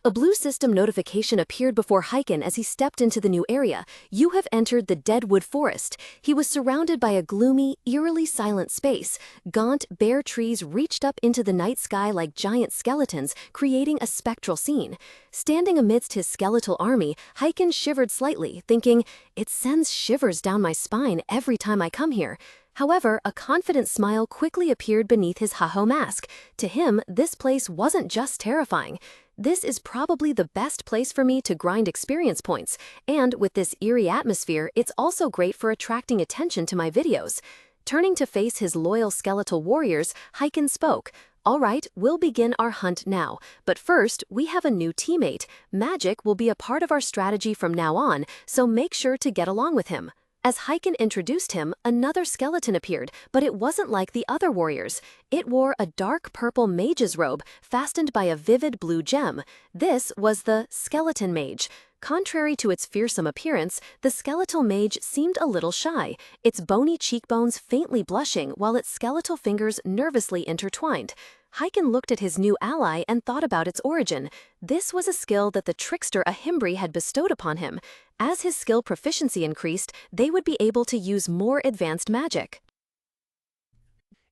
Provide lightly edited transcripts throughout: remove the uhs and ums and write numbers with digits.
A blue system notification appeared before Hyrkan as he stepped into the new area. You have entered the Deadwood Forest. He was surrounded by a gloomy, eerily silent space. Gaunt, bare trees reached up into the night sky like giant skeletons, creating a spectral scene. Standing amidst his skeletal army, Hyrkan shivered slightly, thinking, "It sends shivers down my spine every time I come here." However, a confident smile quickly appeared beneath his ha-ho mask. To him, this place wasn't just terrifying. This is probably the best place for me to grind experience points, and with this eerie atmosphere, it's also great for attracting attention to my videos. Turning to face his loyal skeletal warriors, Hyrkan spoke. "All right, we'll begin our hunt now, but first, we have a new teammate. Magic will be a part of our strategy from now on, so make sure to get along with him." As Hyrkan introduced him, another skeleton appeared, but it wasn't like the other warriors. It wore a dark purple mage's robe, fastened by a vivid blue gem. This was the Skeleton Mage. Contrary to its fearsome appearance, the skeletal mage seemed a little shy, its bony cheekbones faintly blushing while its skeletal fingers nervously intertwined. Hyrkan looked at his new ally and thought about its origin. This was a skill that the trickster Ahimbri had bestowed upon him. As his skill proficiency increased, they would be able to use more advanced magic.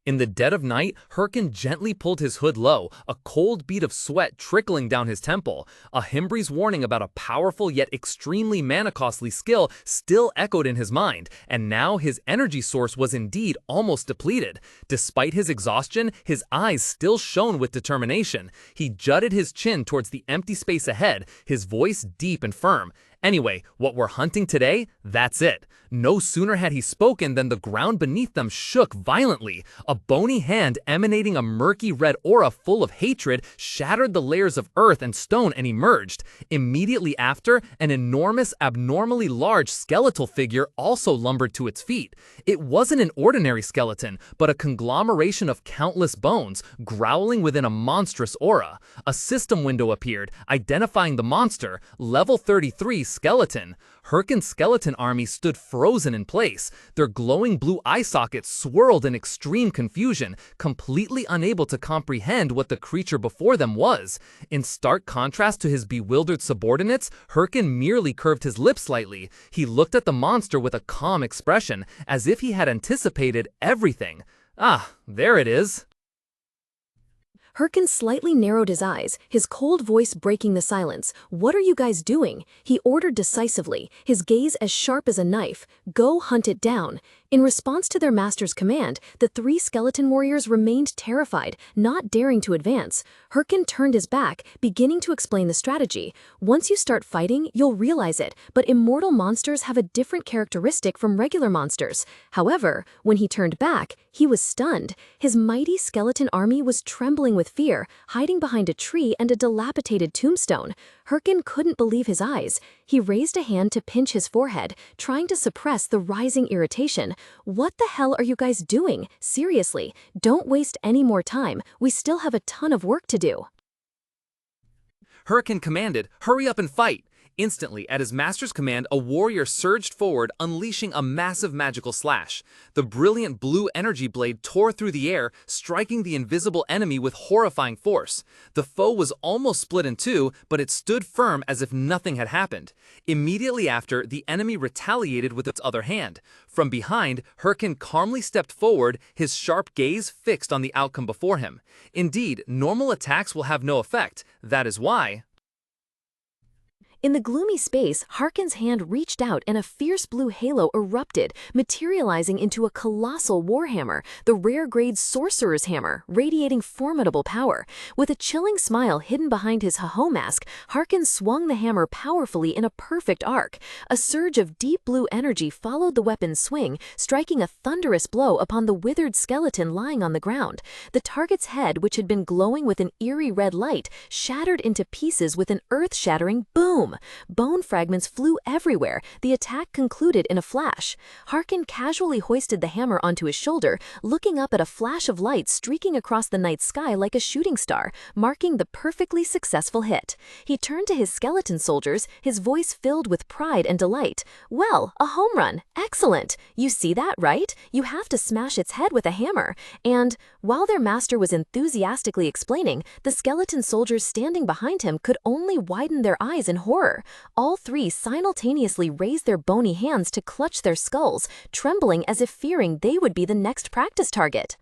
In the dead of night, Hyrkan gently pulled his hood low, a cold bead of sweat trickling down his temple. Ahimbri's warning about a powerful yet extremely mana-costly skill still echoed in his mind, and now his energy source was indeed almost depleted. Despite his exhaustion, his eyes still shone with determination. He jutted his chin towards the empty space ahead, his voice deep and firm. Anyway, what we're hunting today, that's it. No sooner had he spoken than the ground beneath them shook violently. A bony hand emanating a murky red aura full of hatred shattered the layers of earth and stone and emerged. Immediately after, an enormous, abnormally large skeletal figure also lumbered to its feet. It wasn't an ordinary skeleton, but a conglomeration of countless bones, growling within a monstrous aura. A system window appeared, identifying the monster, level 33 skeleton. Hyrkan's skeleton army stood frozen in place. Their glowing blue eye sockets swirled in extreme confusion, completely unable to comprehend what the creature before them was. In stark contrast to his bewildered subordinates, Hyrkan merely curved his lips slightly. He looked at the monster with a calm expression, as if he had anticipated everything. Ah, there it is. Hyrkan slightly narrowed his eyes, his cold voice breaking the silence. "What are you guys doing?" He ordered decisively, his gaze as sharp as a knife. "Go hunt it down." In response to their master's command, the three skeleton warriors remained terrified, not daring to advance. Hyrkan turned his back, beginning to explain the strategy. "Once you start fighting, you'll realize it, but immortal monsters have a different characteristic from regular monsters." However, when he turned back, he was stunned. His mighty skeleton army was trembling with fear, hiding behind a tree and a dilapidated tombstone. Hyrkan couldn't believe his eyes. He raised a hand to pinch his forehead, trying to suppress the rising irritation. "What the hell are you guys doing? Seriously, don't waste any more time. We still have a ton of work to do." Hyrkan commanded, "Hurry up and fight!" Instantly, at his master's command, a warrior surged forward, unleashing a massive magical slash. The brilliant blue energy blade tore through the air, striking the invisible enemy with horrifying force. The foe was almost split in two, but it stood firm as if nothing had happened. Immediately after, the enemy retaliated with its other hand. From behind, Hyrkan calmly stepped forward, his sharp gaze fixed on the outcome before him. Indeed, normal attacks will have no effect. That is why... In the gloomy space, Hyrkan's hand reached out and a fierce blue halo erupted, materializing into a colossal warhammer, the rare-grade Sorcerer's Hammer, radiating formidable power. With a chilling smile hidden behind his ha-ho mask, Hyrkan swung the hammer powerfully in a perfect arc. A surge of deep blue energy followed the weapon's swing, striking a thunderous blow upon the withered skeleton lying on the ground. The target's head, which had been glowing with an eerie red light, shattered into pieces with an earth-shattering boom. boom! Bone fragments flew everywhere. The attack concluded in a flash. Hyrkan casually hoisted the hammer onto his shoulder, looking up at a flash of light streaking across the night sky like a shooting star, marking the perfectly successful hit. He turned to his skeleton soldiers, his voice filled with pride and delight. "Well, a home run! Excellent! You see that, right? You have to smash its head with a hammer." And, while their master was enthusiastically explaining, the skeleton soldiers standing behind him could only widen their eyes in horror. All three simultaneously raised their bony hands to clutch their skulls, trembling as if fearing they would be the next practice target.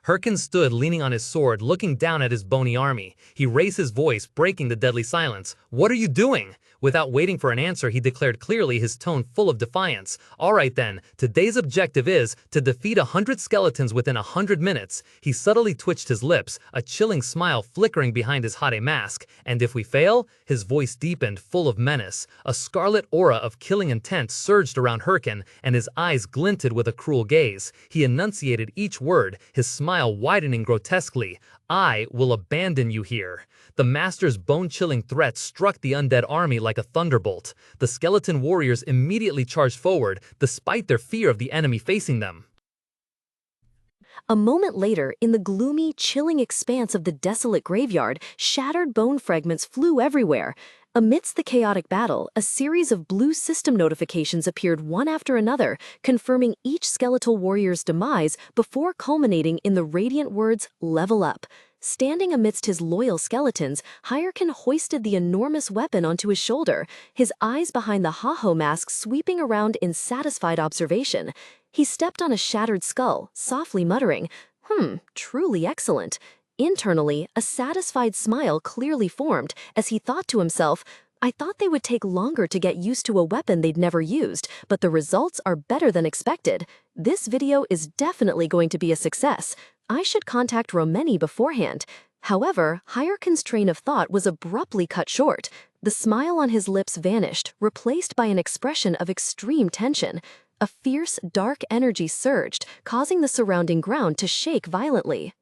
Hyrkan stood leaning on his sword, looking down at his bony army. He raised his voice, breaking the deadly silence. "What are you doing?" Without waiting for an answer, he declared clearly, his tone full of defiance. "All right then, today's objective is to defeat 100 skeletons within 100 minutes. He subtly twitched his lips, a chilling smile flickering behind his haughty mask. "And if we fail?" His voice deepened, full of menace. A scarlet aura of killing intent surged around Hyrkan, and his eyes glinted with a cruel gaze. He enunciated each word, his smile widening grotesquely. "I will abandon you here." The master's bone-chilling threat struck the undead army like a thunderbolt. The skeleton warriors immediately charged forward, despite their fear of the enemy facing them. A moment later, in the gloomy, chilling expanse of the desolate graveyard, shattered bone fragments flew everywhere. Amidst the chaotic battle, a series of blue system notifications appeared one after another, confirming each skeletal warrior's demise before culminating in the radiant words, "Level up." Standing amidst his loyal skeletons, Hyrkan hoisted the enormous weapon onto his shoulder, his eyes behind the ha-ho mask sweeping around in satisfied observation. He stepped on a shattered skull, softly muttering, truly excellent." Internally, a satisfied smile clearly formed as he thought to himself, "I thought they would take longer to get used to a weapon they'd never used, but the results are better than expected. This video is definitely going to be a success. I should contact Romeni beforehand." However, Hyrkan's train of thought was abruptly cut short. The smile on his lips vanished, replaced by an expression of extreme tension. A fierce, dark energy surged, causing the surrounding ground to shake violently.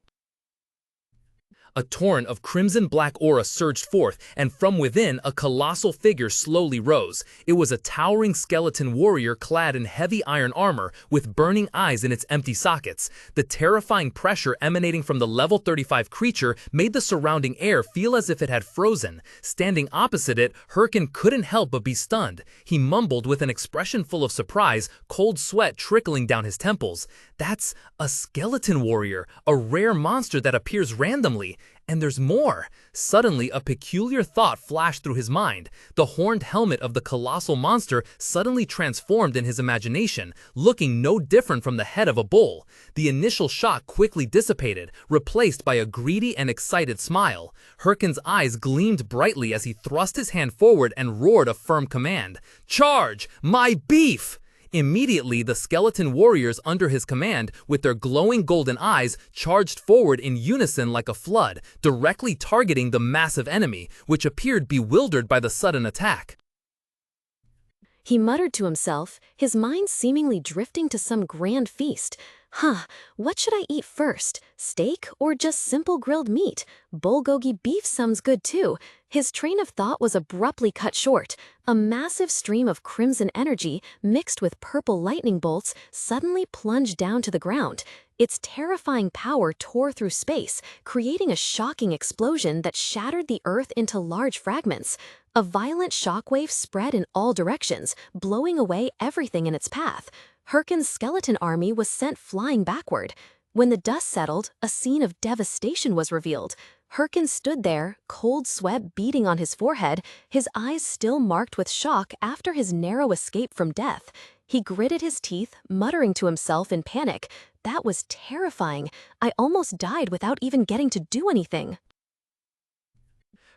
A torrent of crimson-black aura surged forth, and from within, a colossal figure slowly rose. It was a towering skeleton warrior clad in heavy iron armor, with burning eyes in its empty sockets. The terrifying pressure emanating from the level 35 creature made the surrounding air feel as if it had frozen. Standing opposite it, Hyrkan couldn't help but be stunned. He mumbled with an expression full of surprise, cold sweat trickling down his temples. "That's a skeleton warrior, a rare monster that appears randomly. And there's more." Suddenly, a peculiar thought flashed through his mind. The horned helmet of the colossal monster suddenly transformed in his imagination, looking no different from the head of a bull. The initial shock quickly dissipated, replaced by a greedy and excited smile. Hyrkan's eyes gleamed brightly as he thrust his hand forward and roared a firm command. "Charge! My beef!" Immediately, the skeleton warriors under his command, with their glowing golden eyes, charged forward in unison like a flood, directly targeting the massive enemy, which appeared bewildered by the sudden attack. He muttered to himself, his mind seemingly drifting to some grand feast. What should I eat first? Steak or just simple grilled meat? Bulgogi beef sounds good too. His train of thought was abruptly cut short. A massive stream of crimson energy, mixed with purple lightning bolts, suddenly plunged down to the ground. Its terrifying power tore through space, creating a shocking explosion that shattered the earth into large fragments. A violent shockwave spread in all directions, blowing away everything in its path. Hyrkan's skeleton army was sent flying backward. When the dust settled, a scene of devastation was revealed. Hyrkan stood there, cold sweat beading on his forehead, his eyes still marked with shock after his narrow escape from death. He gritted his teeth, muttering to himself in panic, "That was terrifying. I almost died without even getting to do anything."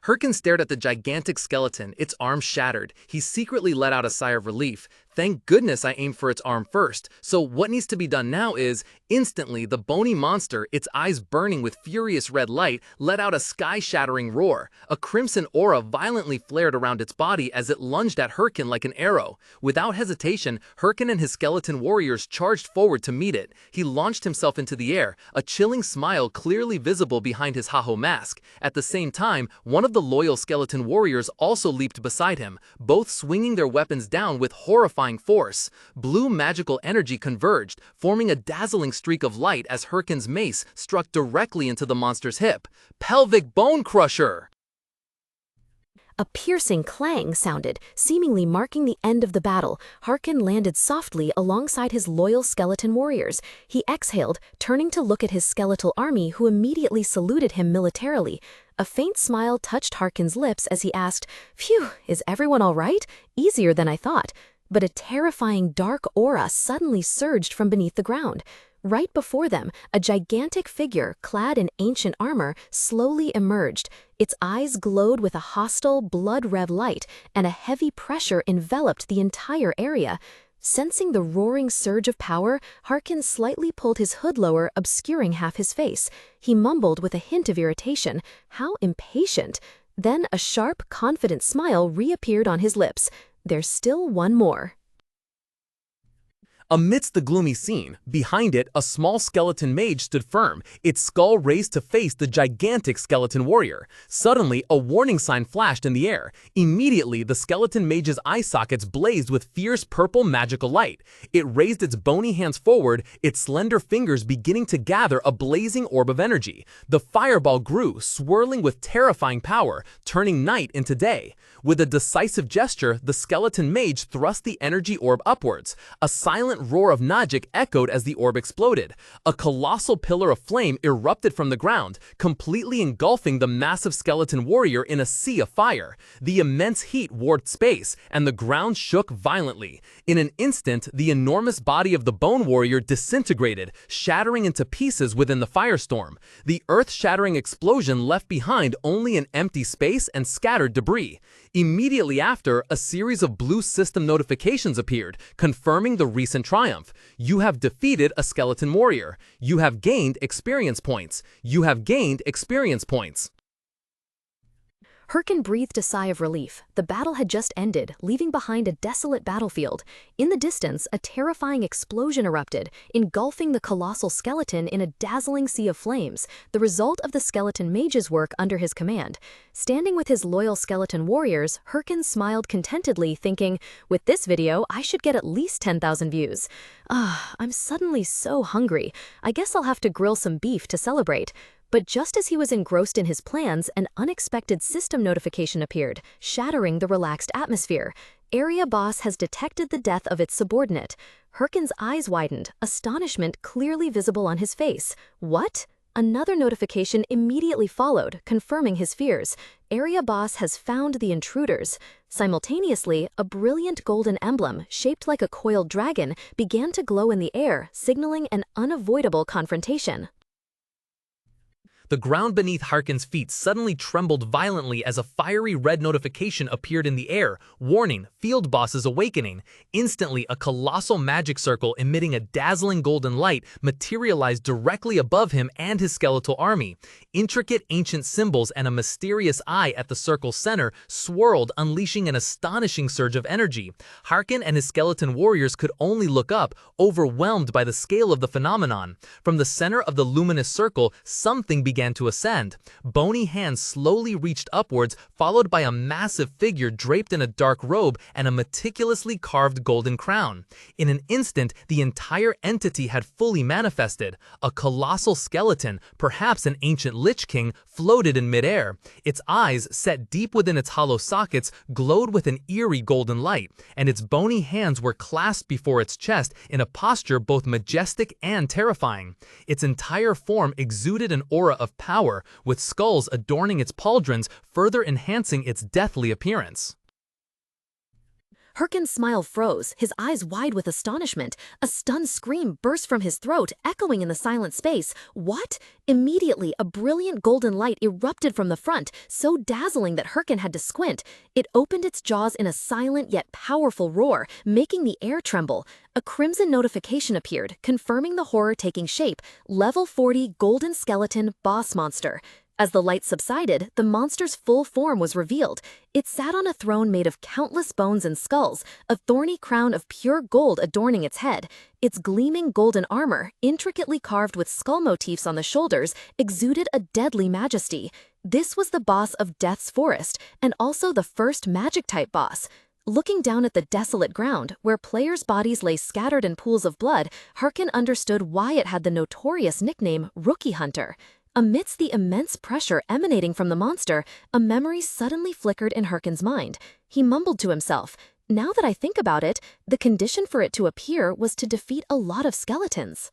Hyrkan stared at the gigantic skeleton, its arms shattered. He secretly let out a sigh of relief. Thank goodness I aimed for its arm first. So what needs to be done now is, instantly, the bony monster, its eyes burning with furious red light, let out a sky-shattering roar. A crimson aura violently flared around its body as it lunged at Hyrkan like an arrow. Without hesitation, Hyrkan and his skeleton warriors charged forward to meet it. He launched himself into the air, a chilling smile clearly visible behind his Haho mask. At the same time, one of the loyal skeleton warriors also leaped beside him, both swinging their weapons down with horrifying force. Blue magical energy converged, forming a dazzling streak of light as Hyrkan's mace struck directly into the monster's hip. Pelvic Bone Crusher! A piercing clang sounded, seemingly marking the end of the battle. Hyrkan landed softly alongside his loyal skeleton warriors. He exhaled, turning to look at his skeletal army, who immediately saluted him militarily. A faint smile touched Hyrkan's lips as he asked, "Phew, is everyone all right? Easier than I thought." But a terrifying dark aura suddenly surged from beneath the ground. Right before them, a gigantic figure, clad in ancient armor, slowly emerged. Its eyes glowed with a hostile, blood-red light, and a heavy pressure enveloped the entire area. Sensing the roaring surge of power, Hyrkan slightly pulled his hood lower, obscuring half his face. He mumbled with a hint of irritation, "How impatient!" Then a sharp, confident smile reappeared on his lips. "There's still one more." Amidst the gloomy scene, behind it, a small skeleton mage stood firm, its skull raised to face the gigantic skeleton warrior. Suddenly, a warning sign flashed in the air. Immediately, the skeleton mage's eye sockets blazed with fierce purple magical light. It raised its bony hands forward, its slender fingers beginning to gather a blazing orb of energy. The fireball grew, swirling with terrifying power, turning night into day. With a decisive gesture, the skeleton mage thrust the energy orb upwards. A silent roar of magic echoed as the orb exploded. A colossal pillar of flame erupted from the ground, completely engulfing the massive skeleton warrior in a sea of fire. The immense heat warped space, and the ground shook violently. In an instant, the enormous body of the bone warrior disintegrated, shattering into pieces within the firestorm. The earth-shattering explosion left behind only an empty space and scattered debris. Immediately after, a series of blue system notifications appeared, confirming the recent triumph. You have defeated a skeleton warrior. You have gained experience points. You have gained experience points. Hyrkan breathed a sigh of relief. The battle had just ended, leaving behind a desolate battlefield. In the distance, a terrifying explosion erupted, engulfing the colossal skeleton in a dazzling sea of flames, the result of the skeleton mage's work under his command. Standing with his loyal skeleton warriors, Hyrkan smiled contentedly, thinking, "With this video, I should get at least 10,000 views. I'm suddenly so hungry. I guess I'll have to grill some beef to celebrate." But just as he was engrossed in his plans, an unexpected system notification appeared, shattering the relaxed atmosphere. Area Boss has detected the death of its subordinate. Hyrkan's eyes widened, astonishment clearly visible on his face. What? Another notification immediately followed, confirming his fears. Area Boss has found the intruders. Simultaneously, a brilliant golden emblem, shaped like a coiled dragon, began to glow in the air, signaling an unavoidable confrontation. The ground beneath Hyrkan's feet suddenly trembled violently as a fiery red notification appeared in the air, warning, Field Boss is awakening. Instantly, a colossal magic circle emitting a dazzling golden light materialized directly above him and his skeletal army. Intricate ancient symbols and a mysterious eye at the circle's center swirled, unleashing an astonishing surge of energy. Hyrkan and his skeleton warriors could only look up, overwhelmed by the scale of the phenomenon. From the center of the luminous circle, something began to ascend. Bony hands slowly reached upwards, followed by a massive figure draped in a dark robe and a meticulously carved golden crown. In an instant, the entire entity had fully manifested. A colossal skeleton, perhaps an ancient Lich King, floated in midair. Its eyes, set deep within its hollow sockets, glowed with an eerie golden light, and its bony hands were clasped before its chest in a posture both majestic and terrifying. Its entire form exuded an aura of power, with skulls adorning its pauldrons, further enhancing its deathly appearance. Hyrkan's smile froze, his eyes wide with astonishment. A stunned scream burst from his throat, echoing in the silent space. What? Immediately, a brilliant golden light erupted from the front, so dazzling that Hyrkan had to squint. It opened its jaws in a silent yet powerful roar, making the air tremble. A crimson notification appeared, confirming the horror taking shape: Level 40 Golden Skeleton Boss Monster. As the light subsided, the monster's full form was revealed. It sat on a throne made of countless bones and skulls, a thorny crown of pure gold adorning its head. Its gleaming golden armor, intricately carved with skull motifs on the shoulders, exuded a deadly majesty. This was the boss of Death's Forest, and also the first magic-type boss. Looking down at the desolate ground, where players' bodies lay scattered in pools of blood, Hyrkan understood why it had the notorious nickname Rookie Hunter. Amidst the immense pressure emanating from the monster, a memory suddenly flickered in Hyrkan's mind. He mumbled to himself, "Now that I think about it, the condition for it to appear was to defeat a lot of skeletons."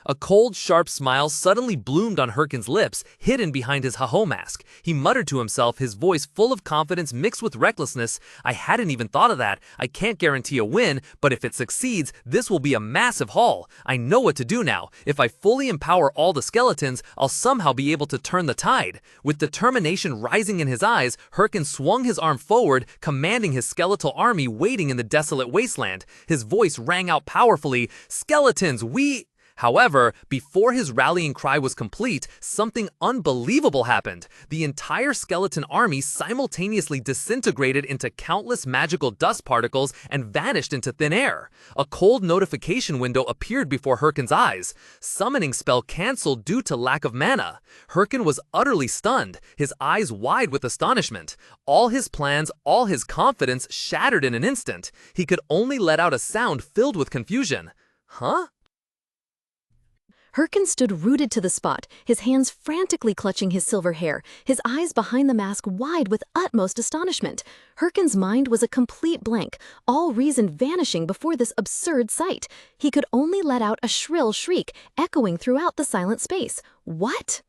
A cold, sharp smile suddenly bloomed on Hyrkan's lips, hidden behind his ha-ho mask. He muttered to himself, his voice full of confidence mixed with recklessness, "I hadn't even thought of that. I can't guarantee a win, but if it succeeds, this will be a massive haul. I know what to do now. If I fully empower all the skeletons, I'll somehow be able to turn the tide." With determination rising in his eyes, Hyrkan swung his arm forward, commanding his skeletal army waiting in the desolate wasteland. His voice rang out powerfully, "Skeletons, we—" However, before his rallying cry was complete, something unbelievable happened. The entire skeleton army simultaneously disintegrated into countless magical dust particles and vanished into thin air. A cold notification window appeared before Hyrkan's eyes. Summoning spell cancelled due to lack of mana. Hyrkan was utterly stunned, his eyes wide with astonishment. All his plans, all his confidence shattered in an instant. He could only let out a sound filled with confusion. Huh? Hyrkan stood rooted to the spot, his hands frantically clutching his silver hair, his eyes behind the mask wide with utmost astonishment. Hyrkan's mind was a complete blank, all reason vanishing before this absurd sight. He could only let out a shrill shriek, echoing throughout the silent space. What?